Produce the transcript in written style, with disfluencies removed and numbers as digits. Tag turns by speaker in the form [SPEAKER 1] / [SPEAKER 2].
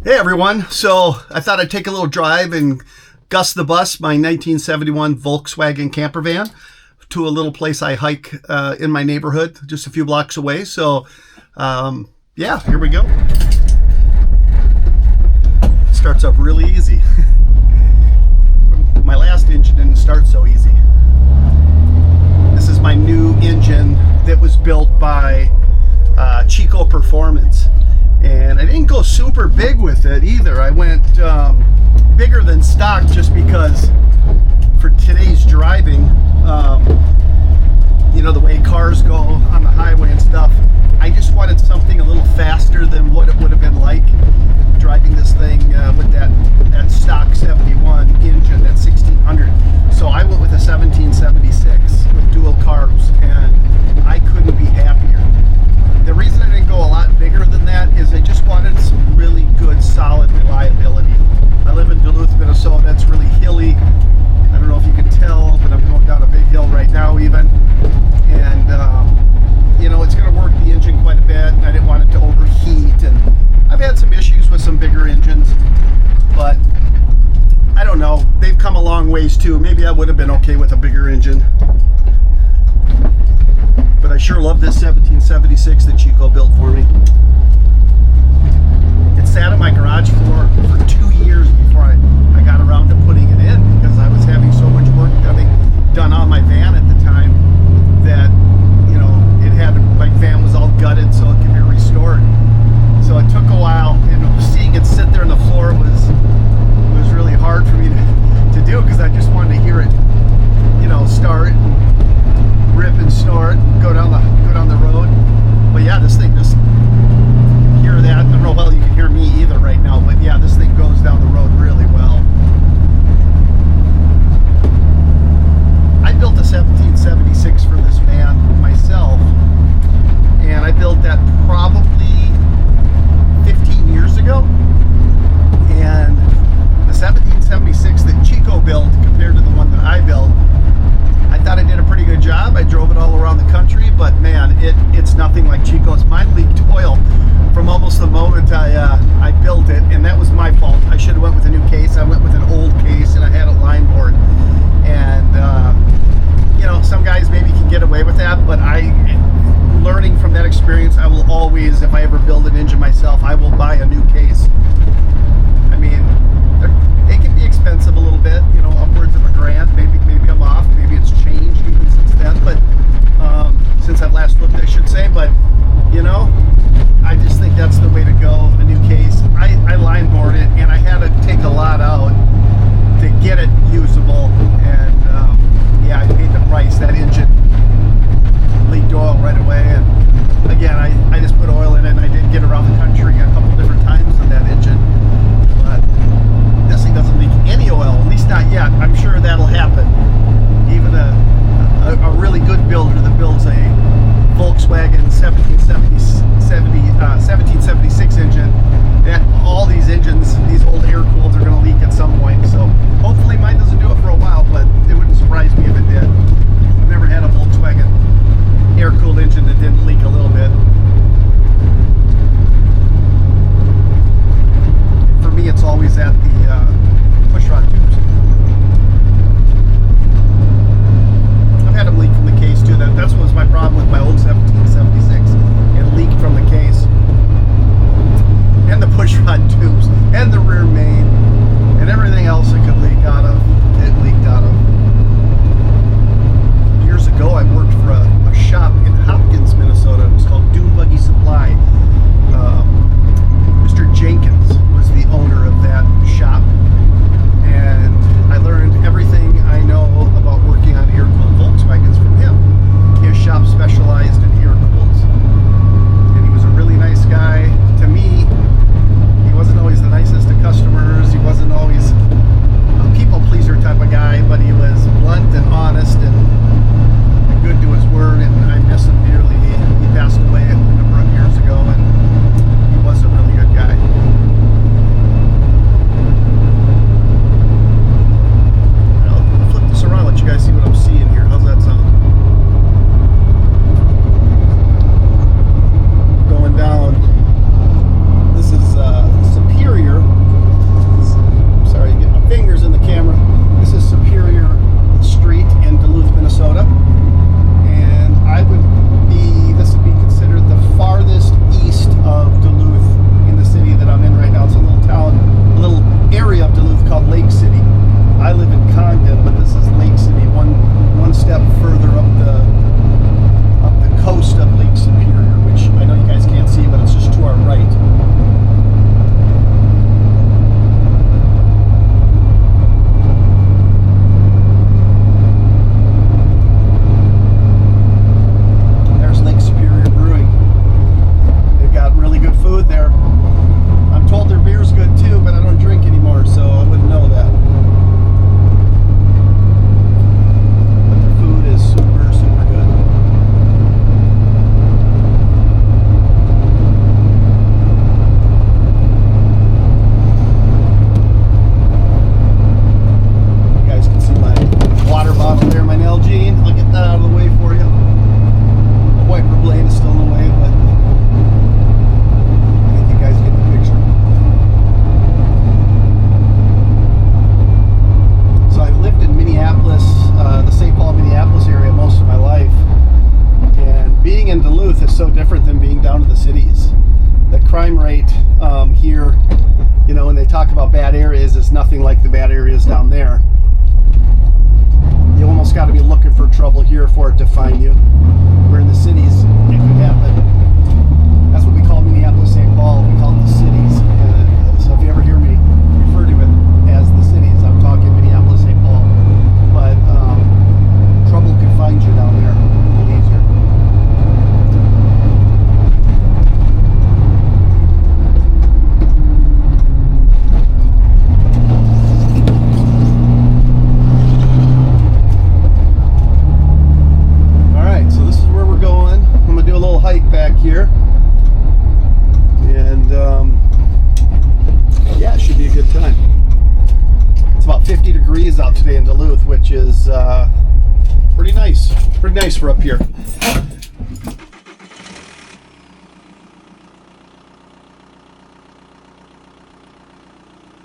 [SPEAKER 1] Hey everyone, so I thought I'd take a little drive in Gus the Bus-my 1971 Volkswagen camper van to a little place I hike in my neighborhood just a few blocks away. So yeah, here we go. Starts up really easy. My last engine didn't start so easy. This is my new engine that was built by Chico Performance. And I didn't go super big with it either. I went bigger than stock just because for today's driving, you know, the way cars go on the highway and stuff, I just wanted something a little faster than what it would have been like driving this thing with that stock 71 engine, that 1600. So I went with a 1776 with dual carbs, and I couldn't be happier. The reason I didn't go a lot bigger than that is I just wanted some really good, solid reliability. I live in Duluth, Minnesota. It's really hilly. I don't know if you can tell, but I'm going down a big hill right now even. And, you know, it's going to work the engine quite a bit. I didn't want it to overheat. And I've had some issues with some bigger engines, but I don't know. They've come a long ways too. Maybe I would have been okay with a bigger engine. But I sure love this 1776 that Chico built for me. It sat on my garage floor for 2 years before I got around to putting it in, because I was having so much work done on my van at the time that, you know, my van was all gutted so it could be restored. So it took a while, and seeing it sit there on the floor was really hard for me to do, because I just wanted to hear it, you know, start, rip and snort, go down the road. But yeah, this thing just, hear that. I don't know how well you can hear me either right now, but yeah, this thing goes down the road really well. I built a 1776 for this van myself, and I built that probably 15 years ago. And the 1776 that Chico built compared to the one that I built, I thought I did a pretty good job. I drove it all around the country, but man, it's nothing like Chico's. Mine leaked oil from almost the moment I built it, and that was my fault. I should have went with a new case. I went with an old case, and I had a line board. And you know, some guys maybe can get away with that, but learning from that experience, I will always, if I ever build an engine myself, I will buy a new case. I mean, they can be expensive a little bit, you know, upwards of $1,000. Maybe I'm off. Maybe it's changed even since then, but since I've last looked, I should say. But you know, I just think that's the way to go. A new case. I line bored it, and I had to take a lot out to get it usable. And yeah, I paid the price. That engine leaked oil right away, and again, I just put oil in it, and I did get around the country a couple different times in that engine. crime rate here, you know, when they talk about bad areas, is nothing like the bad areas down there. You almost got to be looking for trouble here for it to find you. Where in the cities, it could happen. That's what we call Minneapolis, St. Paul. We call it the cities. So if you ever hear me refer to it as the cities, I'm talking Minneapolis, St. Paul. But trouble can find you down there a little easier. Back here, and yeah, it should be a good time. It's about 50 degrees out today in Duluth, which is pretty nice for up here.